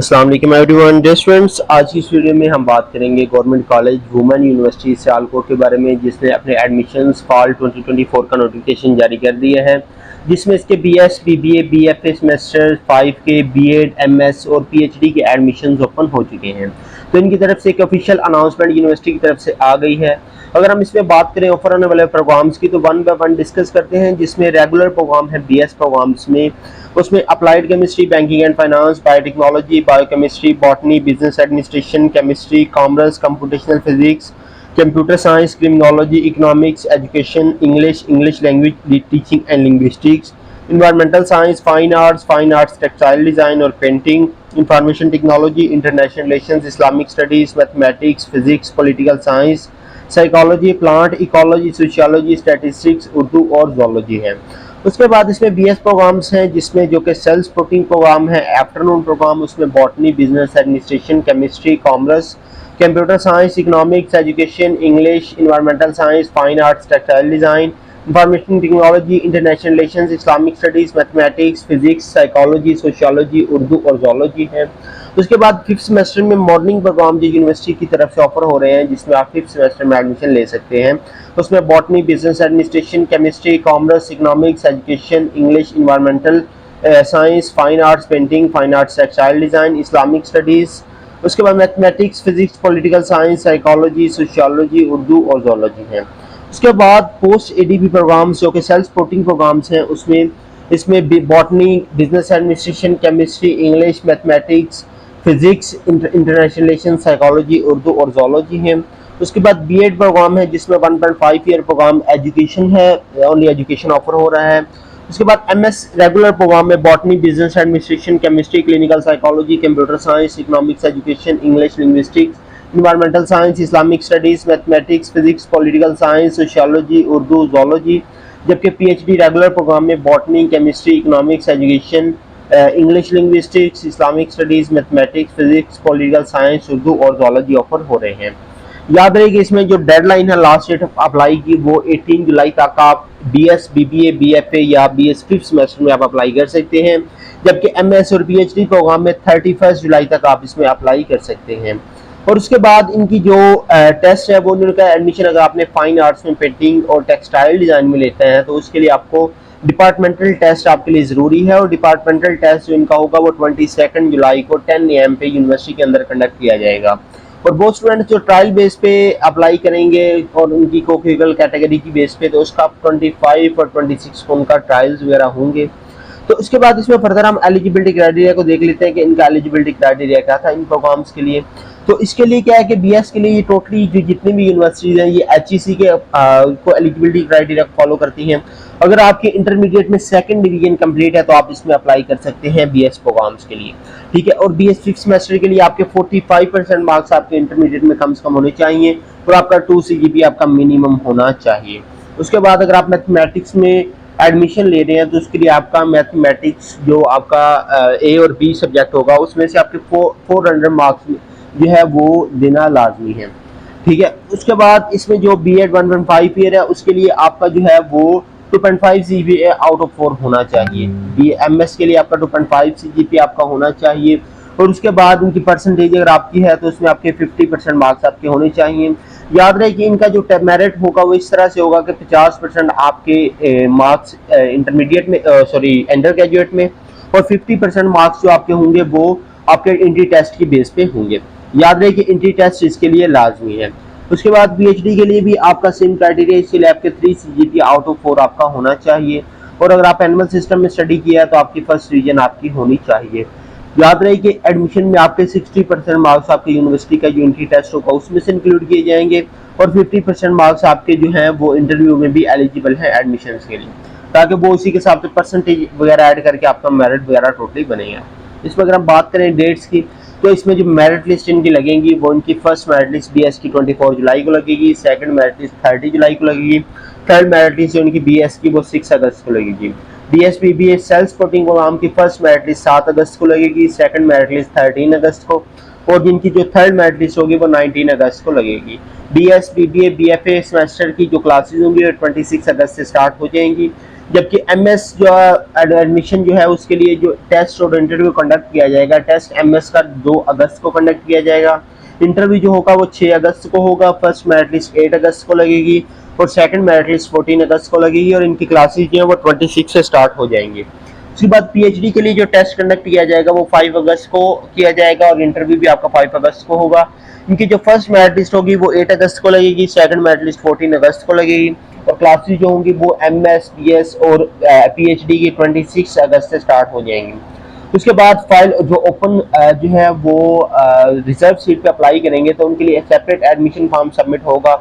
अस्सलाम वालेकुम everyone. Dear students, आज की इस वीडियो में हम बात करेंगे government college women university Sialkot के बारे में, जिसने अपने एडमिशन्स फॉल 2024 का नोटिफिकेशन जारी कर दिया है, जिसमें इसके बीएस, बीबीए, बीएफए सेमेस्टर 5 के बीएड, एमएस और पीएचडी के एडमिशन्स ओपन हो चुके हैं। तो इनकी तरफ से एक ऑफिशियल अनाउंसमेंट यूनिवर्सिटी की तरफ से आ गई है। अगर हम इसमें बात करें ऑफर होने वाले प्रोग्राम्स की, तो वन बाय वन डिस्कस करते हैं। जिसमें रेगुलर प्रोग्राम है बीएस प्रोग्राम्स में, उसमें applied chemistry, banking and finance, biotechnology, biochemistry, botany, business administration, chemistry, commerce, computational physics, computer science, criminology, economics, education, English language teaching and linguistics, environmental science, fine arts, textile design और painting, information technology, international relations, Islamic studies, mathematics, physics, political science, psychology, plant ecology, sociology, statistics, Urdu और zoology है। उसके बाद इसमें BS programmes हैं, जिसमें जो कि सेल्फ सपोर्टिंग प्रोग्राम है, आफ्टरनून प्रोग्राम, उसमें botany, business administration, chemistry, commerce, computer science, economics, education, English, environmental science, fine arts, textile design, information technology, international relations, Islamic studies, mathematics, physics, psychology, sociology, Urdu और zoology है। उसके बाद fifth semester में morning program जो university की तरफ से offer हो रहे हैं, जिसमें आप फिफ्थ सेमेस्टर में एडमिशन ले सकते हैं। उसमें botany, business administration, chemistry, commerce, economics, education, English, environmental science, fine arts, painting, fine arts, textile design, Islamic studies. उसके बाद mathematics, physics, political science, psychology, sociology, Urdu और जोलॉजी है। उसके बाद पोस्ट एडीपी प्रोग्राम्स जो कि सेल्फ सपोर्टिंग प्रोग्राम्स हैं, उसमें इसमें botany, business administration, chemistry, English, mathematics, physics, international relation, psychology, Urdu और जोलॉजी है। उसके बाद बीएड प्रोग्राम है, जिसमें 1.5 ईयर प्रोग्राम एजुकेशन है, ओनली एजुकेशन ऑफर हो रहा है। उसके बाद एमएस रेगुलर प्रोग्राम में botany, business administration, chemistry, clinical psychology, computer science, economics, education, English linguistics, environmental science, Islamic studies, mathematics, physics, political science, sociology, Urdu, zoology. जबकि PhD regular programme में botany, chemistry, economics, education, English linguistics, Islamic studies, mathematics, physics, political science, Urdu और zoology offer हो रहे हैं। याद रहे कि इसमें जो डेडलाइन है लास्ट डेट ऑफ अप्लाई की, वो 18 जुलाई तक आप बीएस, बीबीए, बीएफए या बीएस फिफ्थ सेमेस्टर में आप अप्लाई कर सकते हैं। जबकि एमएस और पीएचडी प्रोग्राम में 31 जुलाई तक आप इसमें अप्लाई कर सकते हैं। और उसके बाद इनकी जो टेस्ट है, वो उनका एडमिशन अगर आपने फाइन आर्ट्स में पेंटिंग और टेक्सटाइल डिज़ाइन में लेते हैं, तो उसके लिए आपको डिपार्टमेंटल टेस्ट आपके लिए ज़रूरी है। और डिपार्टमेंटल टेस्ट जो इनका होगा, वो 22 जुलाई को 10 AM पे यूनिवर्सिटी के अंदर कंडक्ट किया जाएगा। और वो स्टूडेंट जो ट्रायल बेस पे अप्लाई करेंगे और उनकी कोक्यूगल कैटेगरी की बेस पे, तो उसका 25 और 26 को उनका ट्रायल्स वगैरह होंगे। तो उसके बाद इसमें फर्दर हम एलिजिबिलिटी क्राइटेरिया को देख लेते हैं कि इनका एलिजिबिलिटी क्राइटेरिया क्या था इन प्रोग्राम्स के लिए। तो इसके लिए क्या है कि बीएस के लिए टोटली जो जितनी भी यूनिवर्सिटीज हैं, ये एचईसी के को एलिजिबिलिटी क्राइटेरिया फॉलो करती हैं। अगर आपके इंटरमीडिएट में सेकंड डिवीजन कंप्लीट है, तो आप इसमें अप्लाई कर सकते हैं बीएस प्रोग्राम्स के लिए, ठीक है। और बीएस फिफ्थ सेमेस्टर के लिए आपके 45% मार्क्स आपके इंटरमीडिएट में कम से कम होने चाहिए, और आपका 2 CGPA आपका मिनिमम होना चाहिए। उसके बाद अगर आप मैथमेटिक्स में एडमिशन ले रहे हैं, तो उसके लिए आपका मैथमेटिक्स जो आपका ए और बी सब्जेक्ट होगा, उसमें से आपके 400 मार्क्स जो है वो देना लाजमी है, ठीक है। उसके बाद इसमें जो बीएड 1.5 ईयर है, उसके लिए आपका जो है वो 2.5 CGPA आउट ऑफ 4 होना चाहिए। BMS के लिए आपका 2.5 CGPA आपका होना चाहिए। और उसके बाद उनकी परसेंटेज अगर आपकी है, तो उसमें आपके 50% मार्क्स आपके होने चाहिए। याद रहे कि इनका जो मेरिट होगा, वो इस तरह से होगा कि 50% आपके मार्क्स इंटरमीडिएट में, सॉरी अंडर ग्रेजुएट में, और 50% मार्क्स जो आपके होंगे वो आपके एंट्री टेस्ट की बेस पे होंगे। याद रहे कि एंट्री टेस्ट इसके लिए लाजमी है। उसके बाद पीएचडी के लिए भी आपका सेम क्राइटेरिया, इसके लिए आपके 3 CGPA आउट ऑफ 4 आपका होना चाहिए। और अगर आप एनुअल सिस्टम में स्टडी किया है, तो आपकी फर्स्ट डिवीजन आपकी होनी चाहिए। याद रहे कि एडमिशन में आपके 60% मार्क्स आपके यूनिवर्सिटी का जो एंट्री टेस्ट होगा, उसमें से इंक्लूड किए जाएंगे, और 50% मार्क्स आपके जो हैं वो इंटरव्यू में भी एलिजिबल है एडमिशन के लिए, ताकि वो उसी के हिसाब से परसेंटेज वगैरह ऐड करके आपका मेरिट वगैरह टोटली बनेगा। इसमें अगर हम बात करें डेट्स की, तो इसमें जो मेरिट लिस्ट इनकी लगेंगी, वो इनकी फर्स्ट मेरिट लिस्ट बीएस की 24 जुलाई को लगेगी, सेकंड मेरिट लिस्ट 30 जुलाई को लगेगी, थर्ड मेरिट लिस्ट जो इनकी बीएस की वो 6 अगस्त को लगेगी। BS BBA self supporting programme की फर्स्ट मेरिट लिस्ट 7 अगस्त को लगेगी, सेकंड मेरिट लिस्ट 13 अगस्त को, और जिनकी जो थर्ड मेरिट लिस्ट होगी वो 19 अगस्त को लगेगी। बीएस बीबीए बीएफए सेमेस्टर की जो क्लासेज होंगी वो 26 अगस्त से स्टार्ट हो जाएंगी, जबकि एमएस जो एडमिशन जो है उसके लिए जो टेस्ट और इंटरव्यू कंडक्ट किया जाएगा, टेस्ट एमएस का 2 अगस्त को कंडक्ट किया जाएगा, इंटरव्यू जो होगा वो 6 अगस्त को होगा, फर्स्ट मेरिट लिस्ट 8 अगस्त को लगेगी और सेकंड मेरिट लिस्ट 14 अगस्त को लगेगी और इनकी क्लासेज जो है वो 26 से स्टार्ट हो जाएंगी। उसके बाद पीएचडी के लिए जो टेस्ट कंडक्ट किया जाएगा वो 5 अगस्त को किया जाएगा और इंटरव्यू भी आपका 5 अगस्त को होगा। इनकी जो फर्स्ट मेरिट लिस्ट होगी वो 8 अगस्त को लगेगी, सेकंड मेरिट लिस्ट 14 अगस्त को लगेगी और क्लासेस जो होंगी वो एमएस, बीएस और पीएचडी की 26 अगस्त से स्टार्ट हो जाएंगी। उसके बाद फाइल जो ओपन जो है वो रिजर्व सीट पे अप्लाई करेंगे तो उनके लिए सेपरेट एडमिशन फॉर्म सबमिट होगा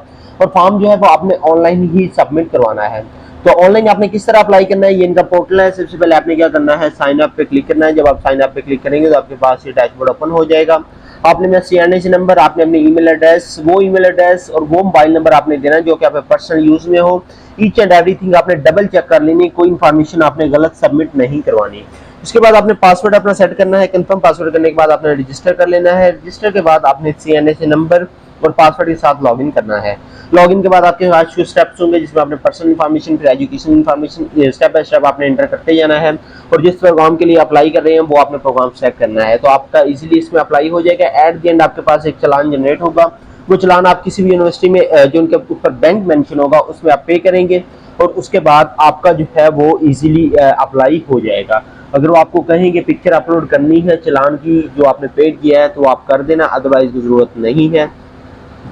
और फॉर्म जो है वो आपने ऑनलाइन ही सबमिट करवाना है। तो ऑनलाइन आपने किस तरह अप्लाई करना है, ये इनका पोर्टल है। सबसे पहले आपने क्या करना है, साइन अप पे क्लिक करना है। जब आप साइन अप पे क्लिक करेंगे तो आपके पास ये डैशबोर्ड ओपन हो जाएगा। आपने अपना CNC नंबर, आपने अपनी ईमेल एड्रेस, वो ईमेल एड्रेस और वो मोबाइल नंबर आपने देना जो कि आपके पर्सनल यूज में हो। ईच एंड एवरीथिंग आपने डबल चेक कर लेनी, कोई इन्फॉर्मेशन आपने गलत सबमिट नहीं करवानी। उसके बाद आपने पासवर्ड अपना सेट करना है। कंफर्म पासवर्ड करने के बाद आपने रजिस्टर कर लेना है। रजिस्टर के बाद आपने CNC नंबर और पासवर्ड के साथ लॉगिन करना है। लॉगिन के बाद आपके पास कुछ स्टेप्स होंगे जिसमें आपने पर्सनल इन्फॉर्मेशन, फिर education information, step by step आपने एंटर करते जाना है और जिस प्रोग्राम के लिए अप्लाई कर रहे हैं वो आपने प्रोग्राम सेलेक्ट करना है। तो आपका इजीली इसमें अप्लाई हो जाएगा। एट द एंड आपके पास एक चालान जनरेट होगा। वो चालान आप किसी भी यूनिवर्सिटी में जो उनके ऊपर बैंक मेंशन होगा उसमें आप पे करेंगे और उसके बाद आपका जो है वो इजीली अप्लाई हो जाएगा। अगर वो आपको कहेंगे पिक्चर अपलोड करनी है चालान की जो आपने पेड किया है तो आप कर देना, अदरवाइज की जरूरत नहीं है।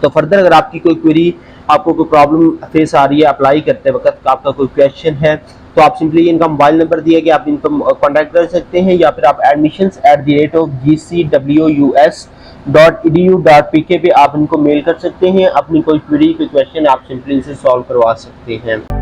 तो फर्दर अगर आपकी कोई क्वेरी, आपको कोई प्रॉब्लम फेस आ रही है अप्लाई करते वक्त, आपका कोई क्वेश्चन है तो आप सिंपली इनका मोबाइल नंबर दिया कि आप इनको कॉन्टैक्ट कर सकते हैं या फिर आप admissions@gcwus.edu.pk पे आप इनको मेल कर सकते हैं। अपनी कोई क्वेरी, कोई क्वेश्चन आप सिंपली इनसे सॉल्व करवा सकते हैं।